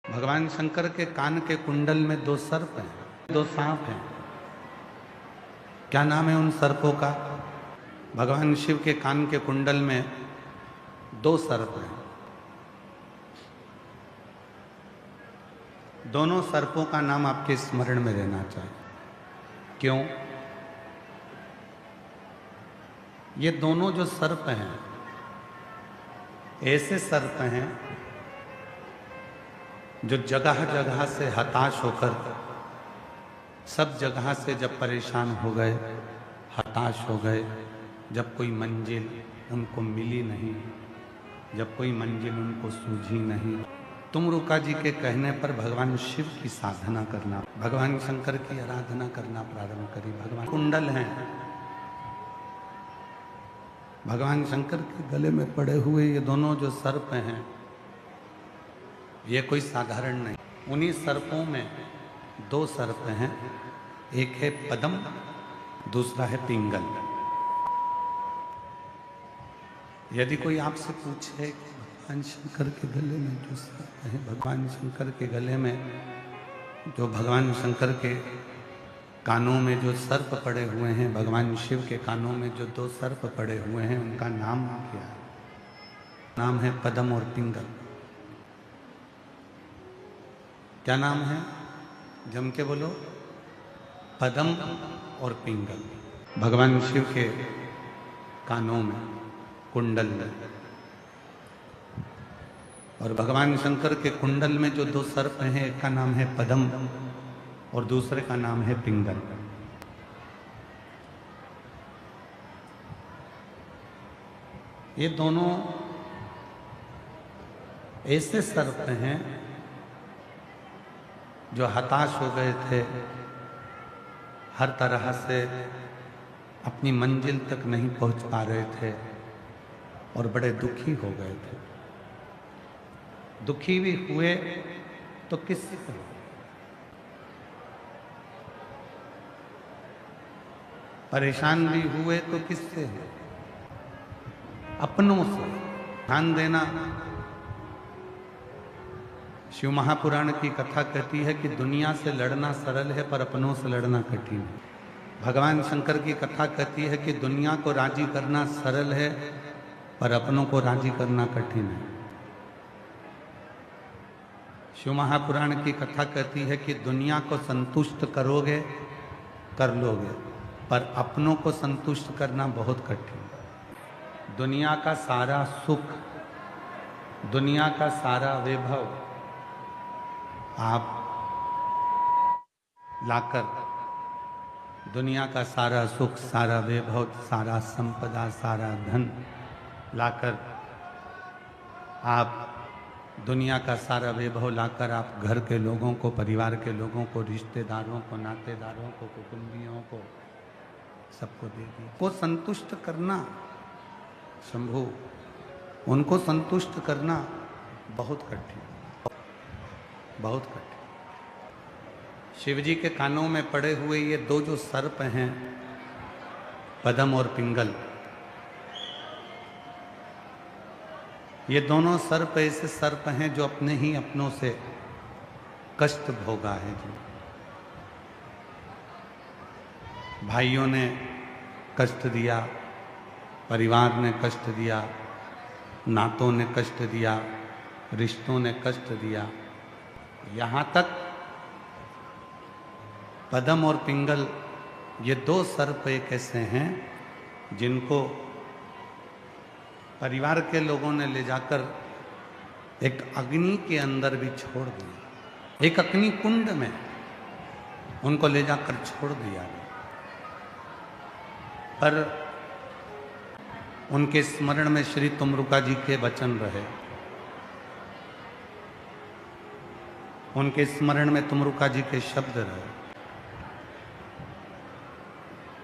भगवान शंकर के कान के कुंडल में दो सर्प हैं, दो सांप हैं। क्या नाम है उन सर्पों का? भगवान शिव के कान के कुंडल में दो सर्प हैं। दोनों सर्पों का नाम आपके स्मरण में रहना चाहिए। क्यों? ये दोनों जो सर्प हैं ऐसे सर्प हैं जो जगह जगह से हताश होकर, सब जगह से जब परेशान हो गए, हताश हो गए, जब कोई मंजिल उनको मिली नहीं, जब कोई मंजिल उनको सूझी नहीं, तुमरुका जी के कहने पर भगवान शिव की साधना करना, भगवान शंकर की आराधना करना प्रारंभ करी। भगवान कुंडल हैं, भगवान शंकर के गले में पड़े हुए ये दोनों जो सर्प हैं, ये कोई साधारण नहीं। उन्हीं सर्पों में दो सर्प हैं, एक है पद्म, दूसरा है पिंगल। यदि कोई आपसे पूछे कि भगवान शंकर के गले में जो सर्प है, भगवान शंकर के गले में जो भगवान शंकर के कानों में जो सर्प पड़े हुए हैं, भगवान शिव के कानों में जो दो सर्प पड़े हुए हैं, उनका नाम क्या है? नाम है पद्म और पिंगल। क्या नाम है? जम के बोलो। पद्म और पिंगल। भगवान शिव के कानों में, कुंडल में, और भगवान शंकर के कुंडल में जो दो सर्प हैं, एक का नाम है पद्म और दूसरे का नाम है पिंगल। ये दोनों ऐसे सर्प हैं जो हताश हो गए थे, हर तरह से अपनी मंजिल तक नहीं पहुंच पा रहे थे और बड़े दुखी हो गए थे। दुखी भी हुए तो किससे? परेशान भी हुए तो किससे? अपनों से। ध्यान देना, शिव महापुराण की कथा कहती है कि दुनिया से लड़ना सरल है पर अपनों से लड़ना कठिन है। भगवान शंकर की कथा कहती है कि दुनिया को राजी करना सरल है पर अपनों को राजी करना कठिन है। शिव महापुराण की कथा कहती है कि दुनिया को संतुष्ट करोगे, कर लोगे, पर अपनों को संतुष्ट करना बहुत कठिन है। दुनिया का सारा सुख, दुनिया का सारा वैभव आप लाकर, दुनिया का सारा सुख, सारा वैभव, सारा संपदा, सारा धन लाकर, आप दुनिया का सारा वैभव लाकर आप घर के लोगों को, परिवार के लोगों को, रिश्तेदारों को, नातेदारों को, कुटुंबियों को, सबको दे दिया। को संतुष्ट करना शंभु, उनको संतुष्ट करना बहुत कठिन, बहुत कठिन। शिव जी के कानों में पड़े हुए ये दो जो सर्प हैं, पद्म और पिंगल, ये दोनों सर्प ऐसे सर्प हैं जो अपने ही अपनों से कष्ट भोगा है। जी, भाइयों ने कष्ट दिया, परिवार ने कष्ट दिया, नातों ने कष्ट दिया, रिश्तों ने कष्ट दिया। यहाँ तक पद्म और पिंगल, ये दो सर्प एक ऐसे हैं जिनको परिवार के लोगों ने ले जाकर एक अग्नि के अंदर भी छोड़ दिया, एक अग्नि कुंड में उनको ले जाकर छोड़ दिया। पर उनके स्मरण में श्री तुमरुका जी के वचन रहे, उनके स्मरण में तुमरुका जी के शब्द रहे,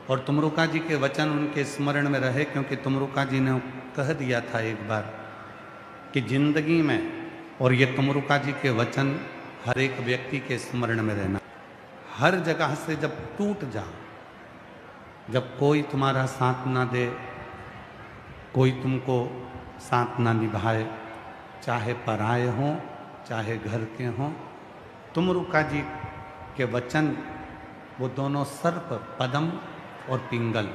और तुमरुका जी के वचन उनके स्मरण में रहे क्योंकि तुमरुका जी ने कह दिया था एक बार कि जिंदगी में, और ये तुमरुका जी के वचन हर एक व्यक्ति के स्मरण में रहना। हर जगह से जब टूट जा, जब कोई तुम्हारा साथ ना दे, कोई तुमको साथ ना निभाए, चाहे पराए हों चाहे घर के हों। तुमरुका जी के वचन, वो दोनों सर्प, पद्म और पिंगल,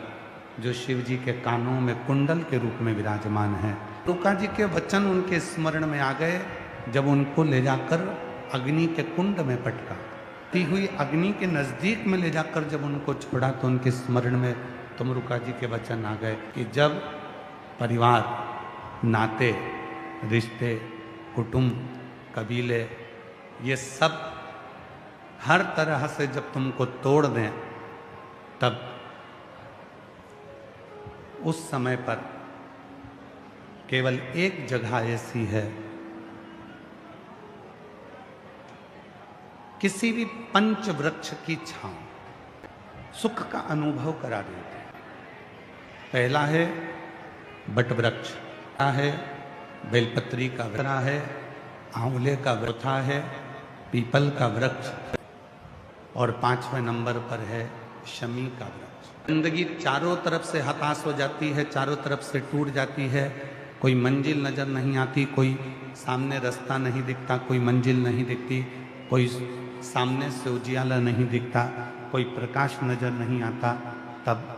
जो शिव जी के कानों में कुंडल के रूप में विराजमान है। तुमरुका जी के वचन उनके स्मरण में आ गए जब उनको ले जाकर अग्नि के कुंड में पटका। ती हुई अग्नि के नजदीक में ले जाकर जब उनको छोड़ा तो उनके स्मरण में तुमरुका जी के वचन आ गए कि जब परिवार, नाते, रिश्ते, कुटुंब, कबीले, ये सब हर तरह से जब तुमको तोड़ दें, तब उस समय पर केवल एक जगह ऐसी है, किसी भी पंच वृक्ष की छांव सुख का अनुभव करा देते हैं। पहला है बट वृक्ष, है बेलपत्री का वृक्ष है, आंवले का वृक्ष है, पीपल का वृक्ष, और 5वें नंबर पर है शमी का वृक्ष। जिंदगी चारों तरफ से हताश हो जाती है, चारों तरफ से टूट जाती है, कोई मंजिल नजर नहीं आती, कोई सामने रास्ता नहीं दिखता, कोई मंजिल नहीं दिखती, कोई सामने से उजियाला नहीं दिखता, कोई प्रकाश नजर नहीं आता। तब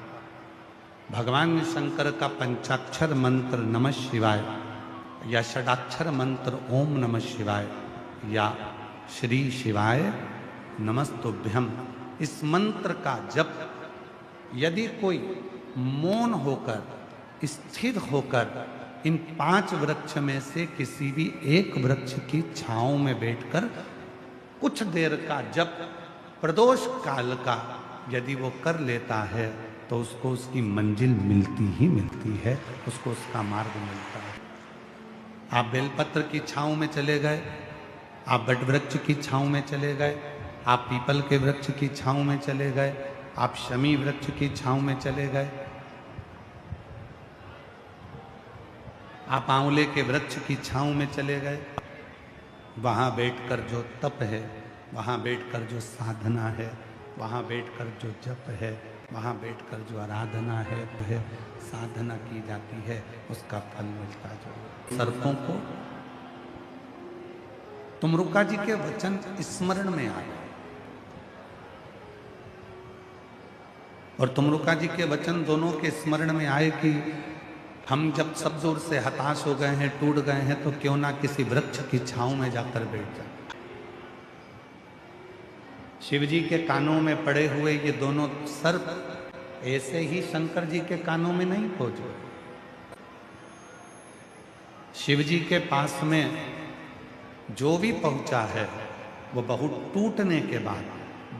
भगवान शंकर का पंचाक्षर मंत्र नमः शिवाय या षडाक्षर मंत्र ओम नमः शिवाय या श्री शिवाय नमस्तुभ्यम, इस मंत्र का जप यदि कोई मौन होकर, स्थिर होकर इन 5 वृक्ष में से किसी भी एक वृक्ष की छांव में बैठकर कुछ देर का जप प्रदोष काल का यदि वो कर लेता है तो उसको उसकी मंजिल मिलती ही मिलती है, उसको उसका मार्ग मिलता है। आप बेलपत्र की छांव में चले गए, आप बट वृक्ष की छांव में चले गए, आप पीपल के वृक्ष की छांव में चले गए, आप शमी वृक्ष की छांव में चले गए, आप आंवले के वृक्ष की छांव में चले गए। वहाँ बैठकर जो तप है, वहाँ बैठकर जो साधना है, वहाँ बैठकर जो जप है, वहाँ बैठकर जो आराधना है, साधना की जाती है, उसका फल मिलता जो। सर्पों को तुमरुका जी के वचन स्मरण में आए और तुमरुका जी के वचन दोनों के स्मरण में आए कि हम जब सब जोर से हताश हो गए हैं, टूट गए हैं, तो क्यों ना किसी वृक्ष की छांव में जाकर बैठ जाए। शिव जी के कानों में पड़े हुए ये दोनों सर्प ऐसे ही शंकर जी के कानों में नहीं पहुंचे। शिव जी के पास में जो भी पहुंचा है वो बहुत टूटने के बाद,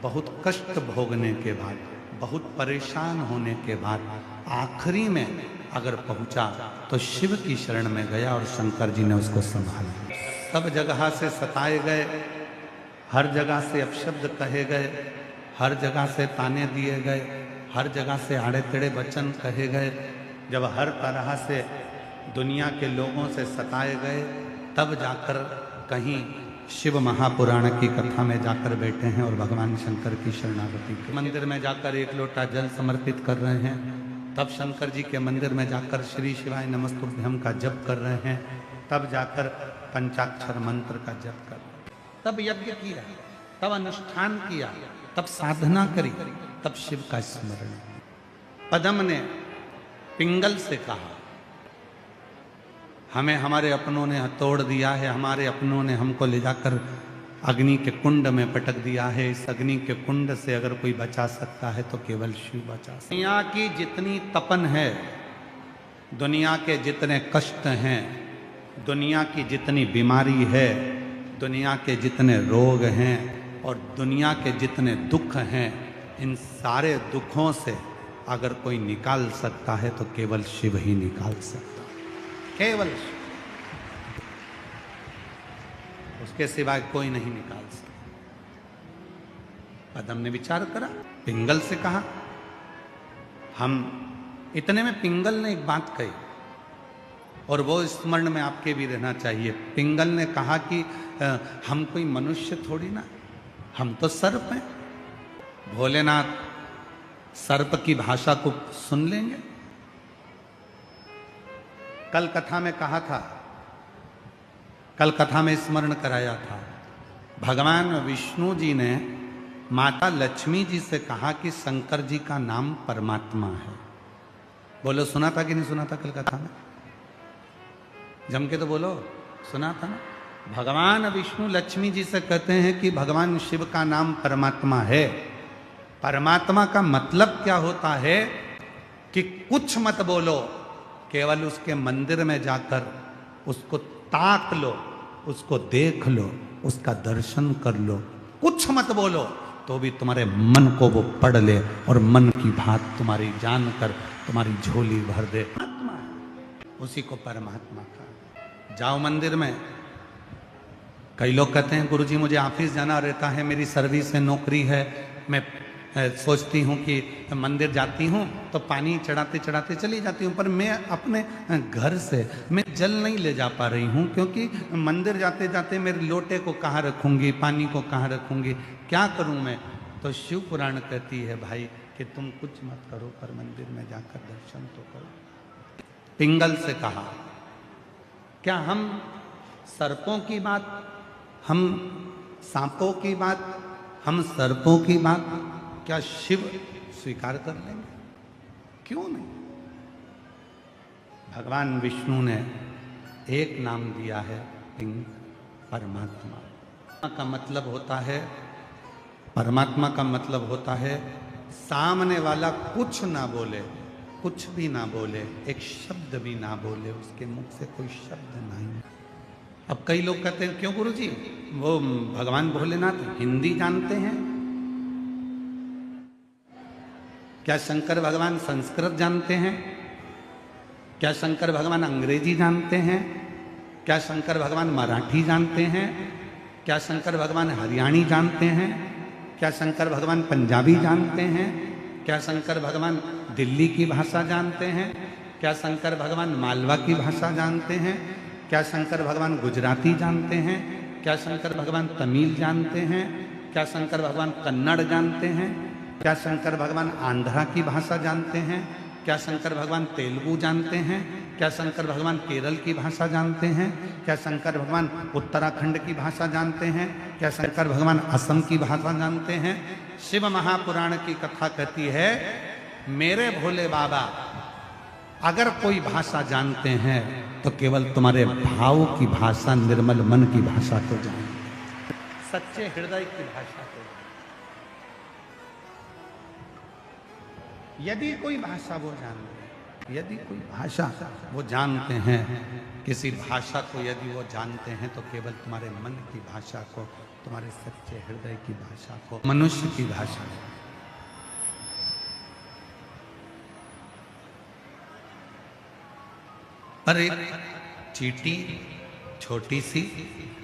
बहुत कष्ट भोगने के बाद, बहुत परेशान होने के बाद आखिरी में अगर पहुंचा तो शिव की शरण में गया और शंकर जी ने उसको संभाला। सब जगह से सताए गए, हर जगह से अपशब्द कहे गए, हर जगह से ताने दिए गए, हर जगह से आड़े टेढ़े वचन कहे गए। जब हर तरह से दुनिया के लोगों से सताए गए, तब जाकर कहीं शिव महापुराण की कथा में जाकर बैठे हैं और भगवान शंकर की शरणागति के मंदिर में जाकर 1 लोटा जल समर्पित कर रहे हैं। तब शंकर जी के मंदिर में जाकर श्री शिवाय नमस्तुभ्यम का जप कर रहे हैं, तब जाकर पंचाक्षर मंत्र का जप कर, तब यज्ञ किया, तब अनुष्ठान किया, तब साधना करी, तब शिव का स्मरण। पद्म ने पिंगल से कहा, हमें हमारे अपनों ने तोड़ दिया है, हमारे अपनों ने हमको ले जाकर अग्नि के कुंड में पटक दिया है। इस अग्नि के कुंड से अगर कोई बचा सकता है तो केवल शिव बचा सकता है। दुनिया की जितनी तपन है, दुनिया के जितने कष्ट हैं, दुनिया की जितनी बीमारी है, दुनिया के जितने रोग हैं और दुनिया के जितने दुख हैं, इन सारे दुखों से अगर कोई निकाल सकता है तो केवल शिव ही निकाल सकता है, केवल शिव, उसके सिवाय कोई नहीं निकाल सकता। पद्म ने विचार करा, पिंगल से कहा, हम इतने में पिंगल ने एक बात कही और वो स्मरण में आपके भी रहना चाहिए। पिंगल ने कहा कि हम कोई मनुष्य थोड़ी ना, हम तो सर्प हैं। भोलेनाथ सर्प की भाषा को सुन लेंगे। कल कथा में कहा था कल कथा में स्मरण कराया था, भगवान विष्णु जी ने माता लक्ष्मी जी से कहा कि शंकर जी का नाम परमात्मा है। बोलो, सुना था कि नहीं सुना था कल कथा में? जम के तो बोलो, सुना था ना? भगवान विष्णु लक्ष्मी जी से कहते हैं कि भगवान शिव का नाम परमात्मा है। परमात्मा का मतलब क्या होता है कि कुछ मत बोलो, केवल उसके मंदिर में जाकर उसको ताक लो, उसको देख लो, उसका दर्शन कर लो। कुछ मत बोलो तो भी तुम्हारे मन को वो पढ़ ले और मन की बात तुम्हारी जानकर तुम्हारी झोली भर दे। परमात्मा उसी को परमात्मा का। जाओ मंदिर में। कई लोग कहते हैं गुरुजी मुझे ऑफिस जाना रहता है, मेरी सर्विस है, नौकरी है, मैं सोचती हूँ कि मंदिर जाती हूँ तो पानी चढ़ाते चढ़ाते चली जाती हूँ, पर मैं अपने घर से मैं जल नहीं ले जा पा रही हूँ, क्योंकि मंदिर जाते जाते मेरे लोटे को कहाँ रखूँगी, पानी को कहाँ रखूँगी, क्या करूँ मैं? तो शिव पुराण कहती है भाई कि तुम कुछ मत करो, पर मंदिर में जाकर दर्शन तो करो। पिंगल से कहा, क्या हम सर्पों की बात, हम सांपों की बात, हम सर्पों की बात क्या शिव स्वीकार कर लेंगे? क्यों नहीं? भगवान विष्णु ने एक नाम दिया है, पिंग, परमात्मा का मतलब होता है, परमात्मा का मतलब होता है सामने वाला कुछ ना बोले, कुछ भी ना बोले, एक शब्द भी ना बोले, उसके मुख से कोई शब्द नहीं। अब कई लोग कहते हैं क्यों गुरुजी, वो भगवान भोलेनाथ हिंदी जानते हैं? क्या शंकर भगवान संस्कृत जानते हैं? क्या शंकर भगवान अंग्रेजी जानते हैं? क्या शंकर भगवान मराठी जानते हैं? क्या शंकर भगवान हरियाणी जानते हैं? क्या शंकर भगवान पंजाबी जानते हैं? क्या शंकर भगवान दिल्ली की भाषा जानते हैं? क्या शंकर भगवान मालवा की भाषा जानते हैं? क्या शंकर भगवान गुजराती जानते हैं? क्या शंकर भगवान तमिल जानते हैं? क्या शंकर भगवान कन्नड़ जानते हैं? क्या शंकर भगवान आंध्रा की भाषा जानते हैं? क्या शंकर भगवान तेलुगु जानते हैं? क्या शंकर भगवान केरल की भाषा जानते हैं? क्या शंकर भगवान उत्तराखंड की भाषा जानते हैं? क्या शंकर भगवान असम की भाषा जानते हैं? शिव महापुराण की कथा कहती है, मेरे भोले बाबा अगर कोई भाषा जानते हैं तो केवल तुम्हारे भाव की भाषा, निर्मल मन की भाषा को जानते, सच्चे हृदय की भाषा को। यदि कोई भाषा वो जानते, यदि कोई भाषा वो जानते हैं, किसी भाषा को यदि वो जानते हैं तो केवल तुम्हारे मन की भाषा को, तुम्हारे सच्चे हृदय की भाषा को, मनुष्य की भाषा। पर एक चींटी छोटी सी,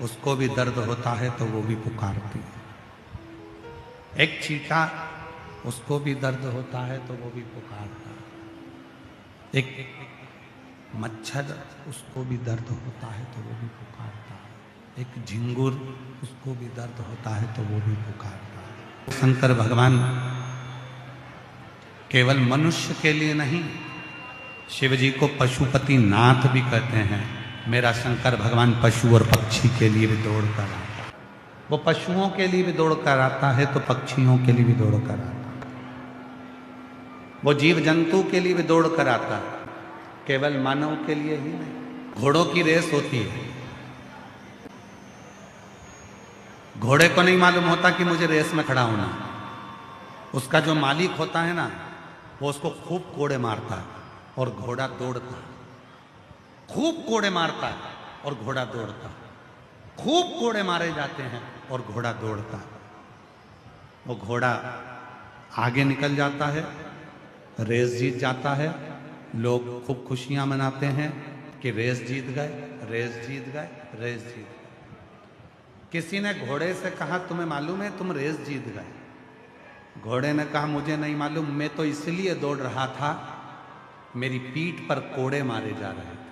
उसको भी दर्द होता है तो वो भी पुकारती है। एक चींटा, उसको भी दर्द होता है तो वो भी पुकारता है। एक मच्छर, उसको भी दर्द होता है तो वो भी पुकारता है। एक झिंगुर, उसको भी दर्द होता है तो वो भी पुकारता है। शंकर भगवान केवल मनुष्य के लिए नहीं, शिव जी को पशुपति नाथ भी कहते हैं। मेरा शंकर भगवान पशु और पक्षी के लिए भी दौड़ कर आता है। वो पशुओं के लिए भी दौड़ कर आता है तो पक्षियों के लिए भी दौड़ कर आता है। वो जीव जंतु के लिए भी दौड़ कर आता है, केवल मानव के लिए ही नहीं। घोड़ों की रेस होती है, घोड़े को नहीं मालूम होता कि मुझे रेस में खड़ा होना। उसका जो मालिक होता है ना, वो उसको खूब कोड़े मारता है और घोड़ा दौड़ता है। खूब कोड़े मारता है और घोड़ा दौड़ता है। खूब कोड़े मारे जाते हैं और घोड़ा दौड़ता है। वो घोड़ा आगे निकल जाता है, रेस जीत जाता है। लोग खूब खुशियां मनाते हैं कि रेस जीत गए, रेस जीत गए, रेस जीत गए। किसी ने घोड़े से कहा, तुम्हें मालूम है तुम रेस जीत गए? घोड़े ने कहा, मुझे नहीं मालूम, मैं तो इसलिए दौड़ रहा था, मेरी पीठ पर कोड़े मारे जा रहे थे।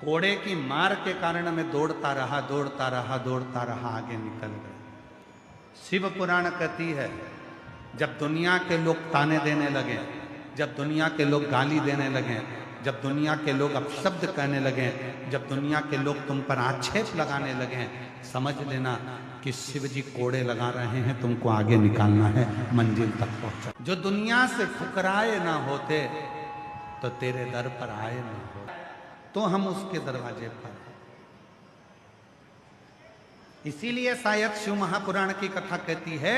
कोड़े की मार के कारण मैं दौड़ता रहा, दौड़ता रहा, दौड़ता रहा, आगे निकल गए। शिव पुराण कहती है, जब दुनिया के लोग ताने देने लगे, जब दुनिया के लोग गाली देने लगे, जब दुनिया के लोग अपशब्द कहने लगे, जब दुनिया के लोग तुम पर आक्षेप लगाने लगे, समझ लेना कि शिव जी कोड़े लगा रहे हैं, तुमको आगे निकालना है, मंजिल तक पहुंचा। जो दुनिया से ठुकराए ना होते तो तेरे दर पर आए ना हो, तो हम उसके दरवाजे पर। इसीलिए शायद शिव महापुराण की कथा कहती है,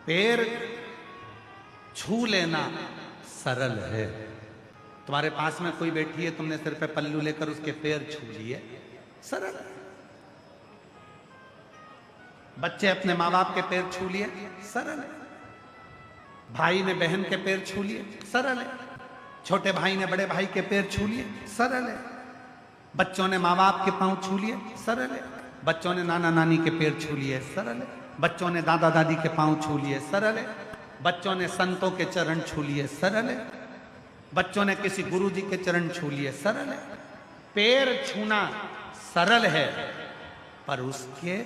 पैर छू लेना सरल है। तुम्हारे पास में कोई बैठी है, तुमने सिर पे पल्लू लेकर उसके पैर छू लिए, सरल है। बच्चे अपने माँ बाप के पैर छू लिए, सरल है। भाई ने बहन के पैर छू लिए, सरल है। छोटे भाई ने बड़े भाई के पैर छू लिए, सरल है। बच्चों ने माँ बाप के पांव छू लिए, सरल है। बच्चों ने नाना नानी के पैर छू लिए, सरल है। बच्चों ने दादा दादी के पांव छू लिए, सरल है। बच्चों ने संतों के चरण छू लिए, सरल है। बच्चों ने किसी गुरु जी के चरण छू लिए, सरल है। पैर छूना सरल है, पर उसके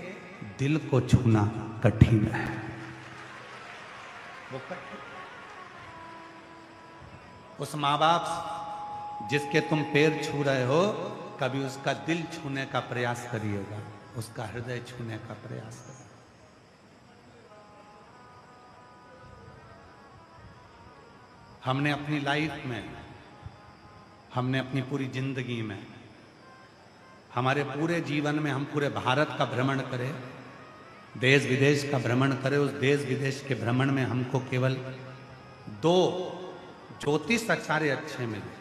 दिल को छूना कठिन है। वो कठिन। उस माँ बाप जिसके तुम पैर छू रहे हो, कभी उसका दिल छूने का प्रयास करिएगा, उसका हृदय छूने का प्रयास करिएगा। हमने अपनी लाइफ में, हमने अपनी पूरी जिंदगी में, हमारे पूरे जीवन में हम पूरे भारत का भ्रमण करें, देश विदेश का भ्रमण करें, उस देश विदेश के भ्रमण में हमको केवल 2 ज्योतिष आचार्य अच्छे मिले,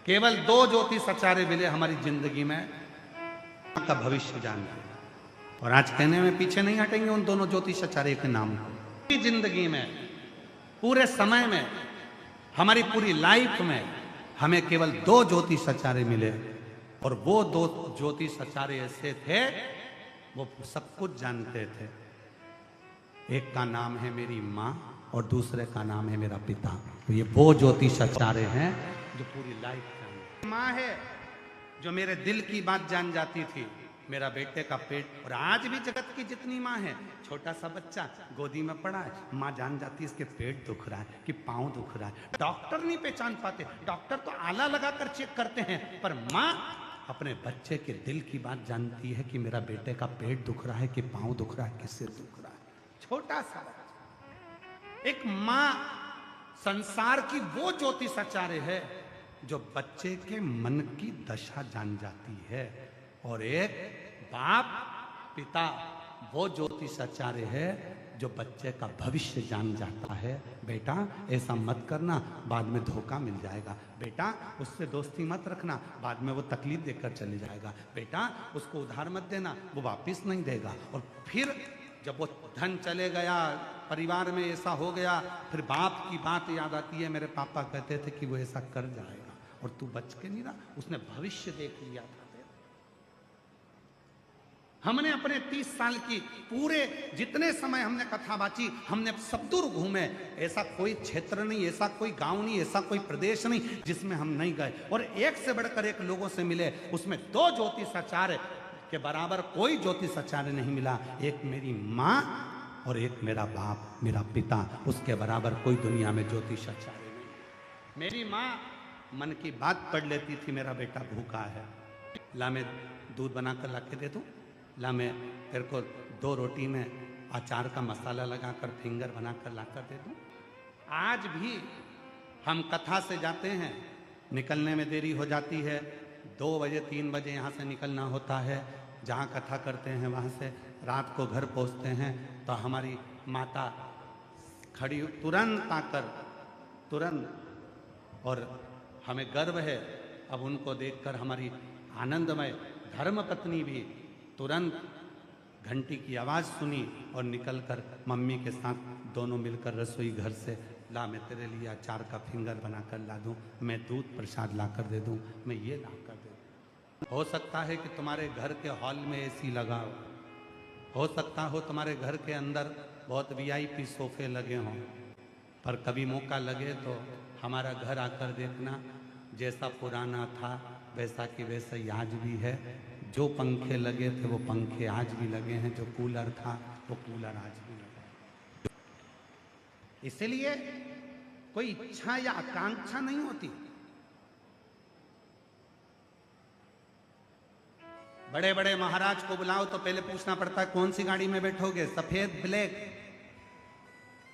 केवल 2 ज्योतिष आचार्य मिले हमारी जिंदगी में, का भविष्य जानते। और आज कहने में पीछे नहीं हटेंगे उन दोनों ज्योतिष आचार्य के नाम को। पूरी जिंदगी में, पूरे समय में, हमारी पूरी लाइफ में हमें केवल 2 ज्योतिष आचार्य मिले, और वो 2 ज्योतिष आचार्य ऐसे थे, वो सब कुछ जानते थे। एक का नाम है मेरी माँ और दूसरे का नाम है मेरा पिता। तो ये वो ज्योतिष आचार्य हैं जो पूरी लाइफ जानते। माँ है जो मेरे दिल की बात जान जाती थी, मेरा बेटे का पेट। और आज भी जगत की जितनी माँ है, छोटा सा बच्चा गोदी में पड़ा है, माँ जान जाती है इसके पेट दुख रहा है कि पाँव दुख रहा है। डॉक्टर नहीं पहचान पाते, डॉक्टर तो आला लगाकर चेक करते हैं, पर माँ अपने बच्चे के दिल की बात जानती है कि मेरा बेटे का पेट दुख रहा है कि पाँव दुख रहा है कि सिर दुख रहा है। छोटा सा एक माँ संसार की वो ज्योतिष आचार्य है जो बच्चे के मन की दशा जान जाती है। और एक बाप पिता वो ज्योतिष आचार्य है जो बच्चे का भविष्य जान जाता है। बेटा ऐसा मत करना, बाद में धोखा मिल जाएगा। बेटा उससे दोस्ती मत रखना, बाद में वो तकलीफ देकर चले जाएगा। बेटा उसको उधार मत देना, वो वापिस नहीं देगा। और फिर जब वो धन चले गया, परिवार में ऐसा हो गया, फिर बाप की बात याद आती है, मेरे पापा कहते थे कि वो ऐसा कर जाएगा और तू बच के नहीं रहा, उसने भविष्य देख लिया था। हमने अपने 30 साल की पूरे जितने समय हमने कथा बाची, हमने सब दूर घूमे। ऐसा कोई क्षेत्र नहीं, ऐसा कोई गांव नहीं, ऐसा कोई प्रदेश नहीं जिसमें हम नहीं गए। और एक से बढ़कर एक लोगों से मिले, उसमें 2 ज्योतिष आचार्य के बराबर कोई ज्योतिष आचार्य नहीं मिला। एक मेरी माँ और एक मेरा बाप, मेरा पिता, उसके बराबर कोई दुनिया में ज्योतिष आचार्य नहीं। मेरी माँ मन की बात पढ़ लेती थी, मेरा बेटा भूखा है, ला मैं दूध बनाकर ला के दे दूँ, ला मैं तेरे को 2 रोटी में अचार का मसाला लगाकर फिंगर बनाकर लाकर दे दूँ। आज भी हम कथा से जाते हैं, निकलने में देरी हो जाती है, 2 बजे 3 बजे यहाँ से निकलना होता है। जहाँ कथा करते हैं वहाँ से रात को घर पहुँचते हैं तो हमारी माता खड़ी तुरंत आकर, तुरंत, और हमें गर्व है अब उनको देखकर, हमारी आनंदमय धर्मपत्नी भी तुरंत घंटी की आवाज़ सुनी और निकलकर मम्मी के साथ दोनों मिलकर रसोई घर से, ला मैं तेरे लिए अचार का फिंगर बनाकर ला दूँ, मैं दूध प्रसाद लाकर दे दूँ, मैं ये लाकर दे दूँ। हो सकता है कि तुम्हारे घर के हॉल में एसी लगा हो सकता हो तुम्हारे घर के अंदर बहुत वीआईपी सोफे लगे हों, पर कभी मौका लगे तो हमारा घर आकर देखना, जैसा पुराना था वैसा कि वैसा ही आज भी है। जो पंखे लगे थे वो पंखे आज भी लगे हैं, जो कूलर था वो कूलर आज भी लगा है। इसलिए कोई इच्छा या आकांक्षा नहीं होती। बड़े बड़े महाराज को बुलाओ तो पहले पूछना पड़ता है कौन सी गाड़ी में बैठोगे, सफेद ब्लैक,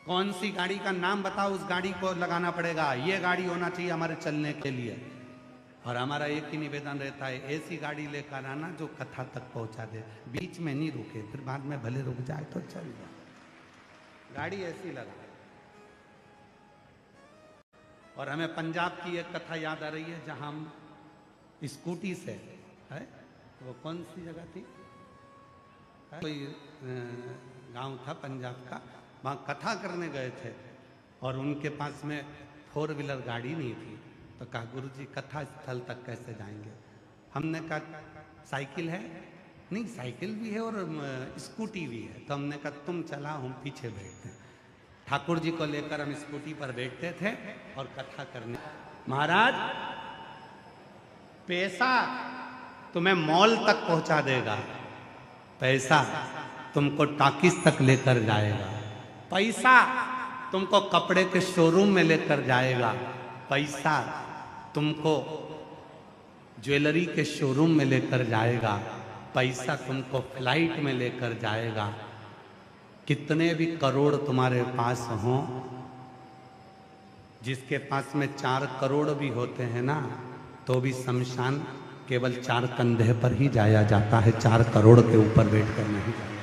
कौन सी गाड़ी का नाम बताओ, उस गाड़ी को लगाना पड़ेगा, ये गाड़ी होना चाहिए हमारे चलने के लिए। और हमारा एक ही निवेदन रहता है, ऐसी गाड़ी लेकर आना जो कथा तक पहुंचा दे, बीच में नहीं रुके, फिर बाद में भले रुक जाए तो चल जाए, गाड़ी ऐसी लगा। और हमें पंजाब की एक कथा याद आ रही है जहां हम स्कूटी से, है वो कौन सी जगह थी, कोई गांव था पंजाब का, वहां कथा करने गए थे और उनके पास में 4 व्हीलर गाड़ी नहीं थी। तो कहा गुरुजी कथा स्थल तक कैसे जाएंगे। हमने कहा साइकिल है, नहीं साइकिल भी है और स्कूटी भी है। तो हमने कहा तुम चलाओ हम पीछे बैठते हैं। ठाकुर जी को लेकर हम स्कूटी पर बैठते थे और कथा करने। महाराज पैसा तुम्हें मॉल तक पहुंचा देगा, पैसा तुमको टाकिस तक लेकर जाएगा, पैसा तुमको कपड़े के शोरूम में लेकर जाएगा, पैसा तुमको ज्वेलरी के शोरूम में लेकर जाएगा, पैसा तुमको फ्लाइट में लेकर जाएगा। कितने भी करोड़ तुम्हारे पास हों, जिसके पास में 4 करोड़ भी होते हैं ना, तो भी शमशान केवल 4 कंधे पर ही जाया जाता है, 4 करोड़ के ऊपर बैठकर नहीं जाया।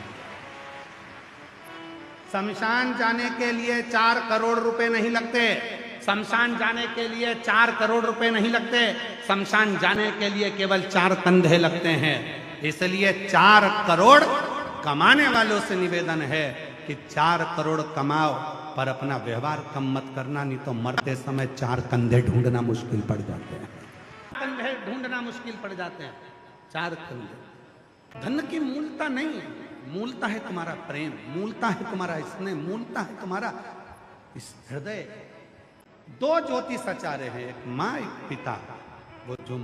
शमशान जाने के लिए 4 करोड़ रुपए नहीं लगते, शमशान जाने के लिए 4 करोड़ रुपए नहीं लगते, शमशान जाने के लिए केवल 4 कंधे लगते हैं। इसलिए 4 करोड़ कमाने वालों से निवेदन है कि 4 करोड़ कमाओ पर अपना व्यवहार कम मत करना, नहीं तो मरते समय 4 कंधे ढूंढना मुश्किल पड़ जाते हैं, कंधे ढूंढना मुश्किल पड़ जाते हैं, 4 कंधे। धन की मूलता नहीं, मूलता है तुम्हारा प्रेम, मूलता है तुम्हारा स्नेह, मूलता है तुम्हारा इस हृदय। 2 ज्योतिष आचार्य हैं, एक माँ एक पिता, वो जो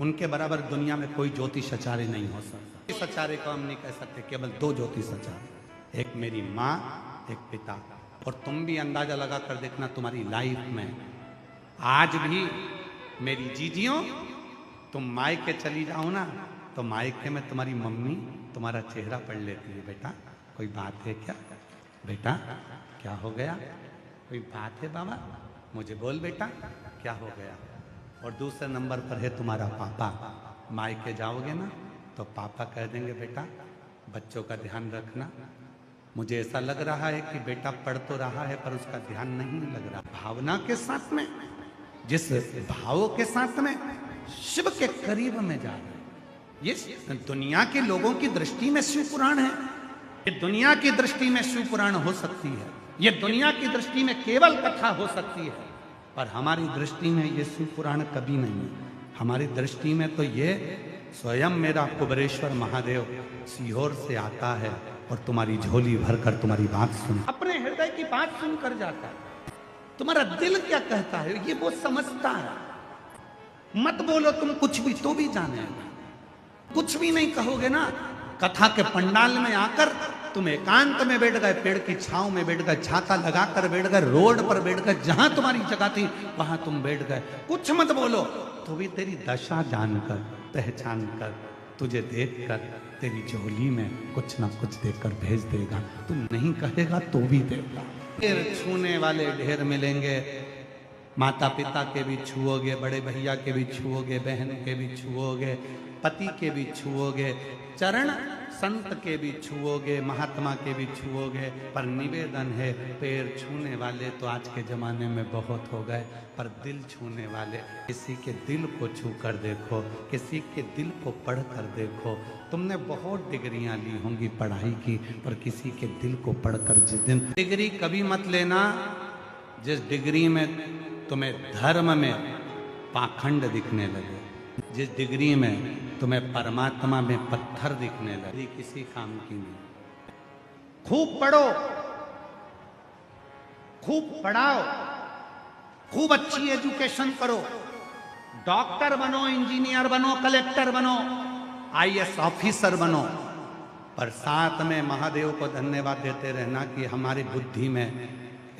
उनके बराबर दुनिया में कोई ज्योतिष आचार्य नहीं हो सकता। इस आचार्य को हम नहीं कह सकते, केवल 2 ज्योतिष आचार्य, एक मेरी माँ एक पिता। और तुम भी अंदाजा लगा कर देखना तुम्हारी लाइफ में, आज भी मेरी जीजियों तुम मायके चली जाओ ना, तो मायके में तुम्हारी मम्मी तुम्हारा चेहरा पढ़ लेती है, बेटा कोई बात है क्या, बेटा क्या हो गया, कोई बात है बाबा, मुझे बोल बेटा क्या हो गया। और दूसरे नंबर पर है तुम्हारा पापा, मायके जाओगे ना तो पापा कह देंगे बेटा बच्चों का ध्यान रखना, मुझे ऐसा लग रहा है कि बेटा पढ़ तो रहा है पर उसका ध्यान नहीं लग रहा। भावना के साथ में, जिस भावों के साथ में शिव के करीब में जा रहे, ये दुनिया के लोगों की दृष्टि में शिव पुराण है, ये दुनिया की दृष्टि में शिव पुराण हो सकती है, ये दुनिया की दृष्टि में केवल कथा हो सकती है, पर हमारी दृष्टि में ये शिव पुराण कभी नहीं है। हमारी दृष्टि में तो ये स्वयं मेरा कुबेरेश्वर महादेव सीहोर से आता है और तुम्हारी झोली भरकर तुम्हारी बात सुन, अपने हृदय की बात सुनकर जाता है। तुम्हारा दिल क्या कहता है ये वो समझता है। मत बोलो तुम कुछ भी, तो भी जाने, कुछ भी नहीं कहोगे ना, कथा के पंडाल में आकर तुम एकांत में बैठ गए, पेड़ की छांव में बैठ गए, छाता लगाकर बैठ गए, रोड पर बैठ गए, जहां तुम्हारी जगह थी वहां तुम बैठ गए, कुछ मत बोलो, तो भी तेरी दशा जानकर, पहचान कर, तुझे देखकर तेरी झोली में कुछ ना कुछ देकर भेज देगा। तू नहीं कहेगा तो भी देगा। ढेर छूने वाले ढेर मिलेंगे, माता पिता के भी छुओगे, बड़े भैया के भी छुओगे, बहन के भी छुओगे, पति के भी छुओगे, चरण संत के भी छुओगे, महात्मा के भी छुओगे, पर निवेदन है पैर छूने वाले तो आज के जमाने में बहुत हो गए, पर दिल छूने वाले, किसी के दिल को छू कर देखो, किसी के दिल को पढ़ कर देखो। तुमने बहुत डिग्रियां ली होंगी पढ़ाई की, पर किसी के दिल को पढ़कर जिस दिन, डिग्री कभी मत लेना जिस डिग्री में तुम्हें धर्म में पाखंड दिखने लगे, जिस डिग्री में तुम्हें परमात्मा में पत्थर दिखने लगे, किसी काम की नहीं। खूब पढ़ो, खूब पढ़ाओ, खूब अच्छी एजुकेशन करो, डॉक्टर बनो, इंजीनियर बनो, कलेक्टर बनो, आईएएस ऑफिसर बनो, पर साथ में महादेव को धन्यवाद देते रहना कि हमारी बुद्धि में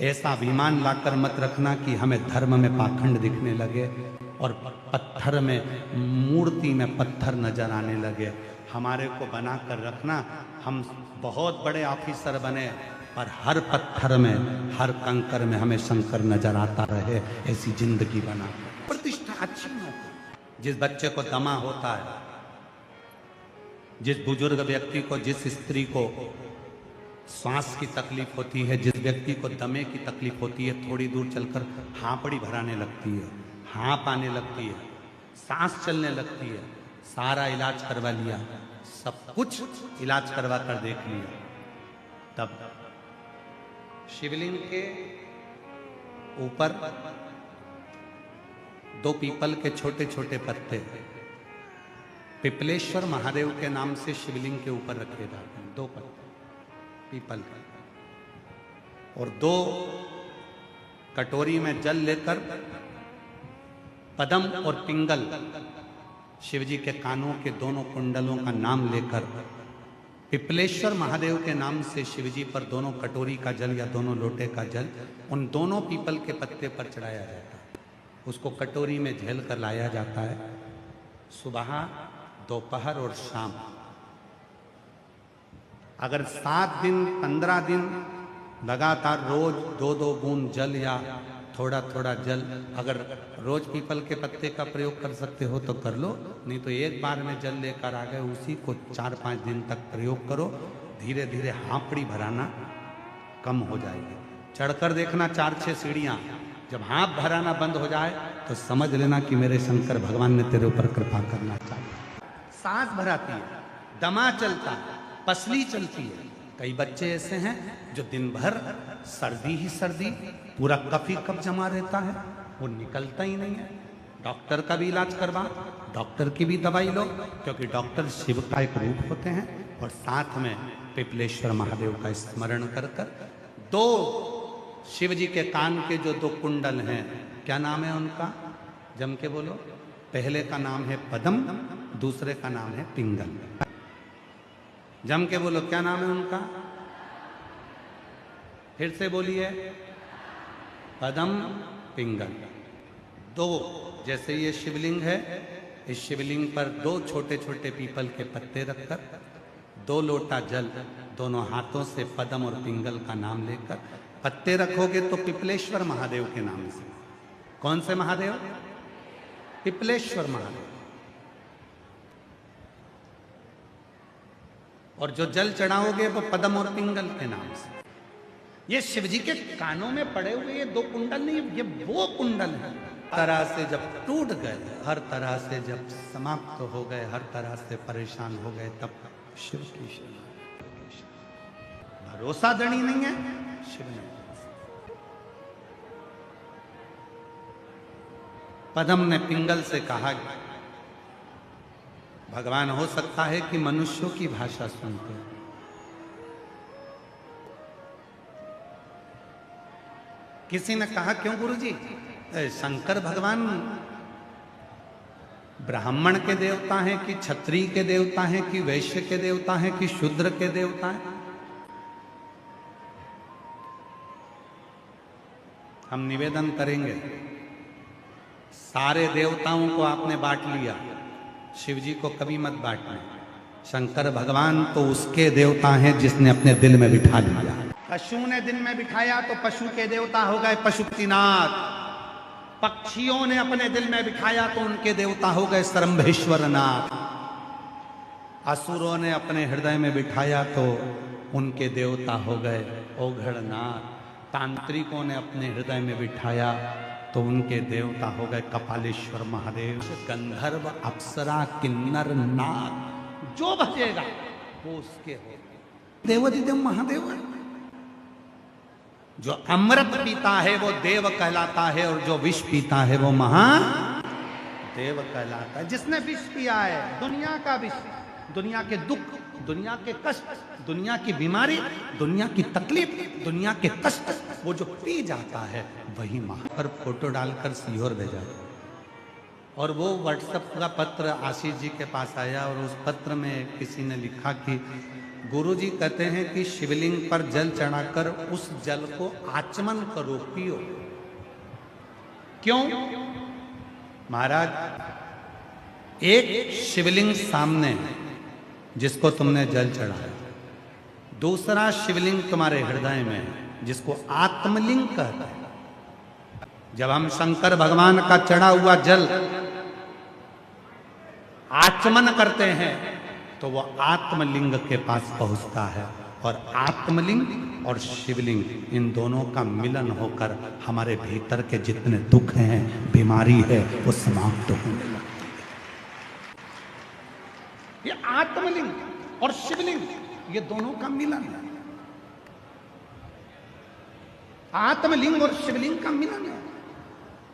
ऐसा अभिमान लाकर मत रखना कि हमें धर्म में पाखंड दिखने लगे और पत्थर में, मूर्ति में पत्थर नजर आने लगे। हमारे को बना कर रखना, हम बहुत बड़े ऑफिसर बने पर हर पत्थर में, हर कंकर में हमें शंकर नजर आता रहे, ऐसी जिंदगी बना। प्रतिष्ठा अच्छी हो। जिस बच्चे को दमा होता है, जिस बुजुर्ग व्यक्ति को, जिस स्त्री को श्वास की तकलीफ होती है, जिस व्यक्ति को दमे की तकलीफ होती है, थोड़ी दूर चलकर हांपड़ी भराने लगती है, हाँप आने लगती है, सांस चलने लगती है, सारा इलाज करवा लिया, सब कुछ इलाज करवा कर देख लिया, तब शिवलिंग के ऊपर 2 पीपल के छोटे छोटे पत्ते पिपलेश्वर महादेव के नाम से शिवलिंग के ऊपर रखे जाते हैं। 2 पत्ते पीपल के, और 2 कटोरी में जल लेकर पद्म और पिंगल, शिवजी के कानों के दोनों कुंडलों का नाम लेकर पिपलेश्वर महादेव के नाम से शिवजी पर दोनों कटोरी का जल या दोनों लोटे का जल उन दोनों पीपल के पत्ते पर चढ़ाया जाता है। उसको कटोरी में झेल कर लाया जाता है। सुबह, दोपहर और शाम, अगर 7 दिन 15 दिन लगातार रोज 2-2 बूंद जल या थोड़ा थोड़ा जल, अगर रोज पीपल के पत्ते का प्रयोग कर सकते हो तो कर लो, नहीं तो एक बार में जल लेकर आ गए, उसी को 4-5 दिन तक प्रयोग करो। धीरे धीरे हाँपड़ी भराना कम हो जाएगी। चढ़कर देखना 4-6 सीढ़ियाँ, जब हाँप भराना बंद हो जाए तो समझ लेना कि मेरे शंकर भगवान ने तेरे ऊपर कृपा करना चाहिए। सांस भराती है, दमा चलता है, पसली चलती है। कई बच्चे ऐसे हैं जो दिन भर सर्दी ही सर्दी, पूरा कफ ही कफ जमा रहता है, वो निकलता ही नहीं है। डॉक्टर का भी इलाज करवा, डॉक्टर की भी दवाई लो, क्योंकि डॉक्टर शिव का एक रूप होते हैं। और साथ में पिपलेश्वर महादेव का स्मरण कर कर 2 शिव जी के कान के जो 2 कुंडल हैं, क्या नाम है उनका? जम के बोलो। पहले का नाम है पद्म, दूसरे का नाम है पिंगल। जम के बोलो, क्या नाम है उनका? फिर से बोलिए, पद्म, पिंगल। 2, जैसे ये शिवलिंग है, इस शिवलिंग पर 2 छोटे छोटे पीपल के पत्ते रखकर 2 लोटा जल दोनों हाथों से पद्म और पिंगल का नाम लेकर पत्ते रखोगे तो पिपलेश्वर महादेव के नाम से। कौन से महादेव? पिपलेश्वर महादेव। और जो जल चढ़ाओगे वो पद्म और पिंगल के नाम से। ये शिवजी के कानों में पड़े हुए ये 2 कुंडल नहीं, ये वो कुंडल है। तरह से जब टूट गए, हर तरह से जब समाप्त हो गए, हर तरह से परेशान हो गए, तब शिव की भरोसा दणी नहीं है शिव ने। पद्म ने पिंगल से कहा, भगवान हो सकता है कि मनुष्यों की भाषा सुनते हैं। किसी ने कहा, क्यों गुरुजी? शंकर भगवान ब्राह्मण के देवता हैं कि क्षत्रिय के देवता हैं कि वैश्य के देवता हैं कि शूद्र के देवता हैं? हम निवेदन करेंगे, सारे देवताओं को आपने बांट लिया, शिव जी को कभी मत बांटना। शंकर भगवान तो उसके देवता हैं जिसने अपने दिल में बिठा लिया। पशु ने दिल में बिठाया तो पशु के देवता हो गए पशुपतिनाथ। पक्षियों ने अपने दिल में बिठाया तो उनके देवता हो गए सरंभेश्वरनाथ। असुरों ने अपने हृदय में बिठाया तो उनके देवता हो गए ओघड़नाथ। तांत्रिकों ने अपने हृदय में बिठाया तो उनके देवता हो गए कपालेश्वर महादेव। गंधर्व, अप्सरा, किन्नर, नाग, जो भजेगा वो उसके हो। देवाधिदेव महादेव। जो अमृत पीता है वो देव कहलाता है और जो विष पीता है वो महादेव कहलाता है। जिसने विष पिया है, दुनिया का विष, दुनिया के दुख, दुनिया के कष्ट, दुनिया की बीमारी, दुनिया की तकलीफ, दुनिया के कष्ट, वो जो पी जाता है वही मां। पर फोटो डालकर सीहोर भेजा और वो व्हाट्सएप का पत्र आशीष जी के पास आया और उस पत्र में किसी ने लिखा कि गुरुजी कहते हैं कि शिवलिंग पर जल चढ़ाकर उस जल को आचमन करो, पियो। क्यों? महाराज, एक शिवलिंग सामने है जिसको तुमने जल चढ़ाया, दूसरा शिवलिंग तुम्हारे हृदय में है जिसको आत्मलिंग कहते हैं। जब हम शंकर भगवान का चढ़ा हुआ जल आचमन करते हैं तो वह आत्मलिंग के पास पहुंचता है, और आत्मलिंग और शिवलिंग इन दोनों का मिलन होकर हमारे भीतर के जितने दुख हैं, बीमारी है, वो समाप्त होने लगती है। ये आत्मलिंग और शिवलिंग, ये दोनों का मिलन है। आत्मलिंग और शिवलिंग का मिलन है।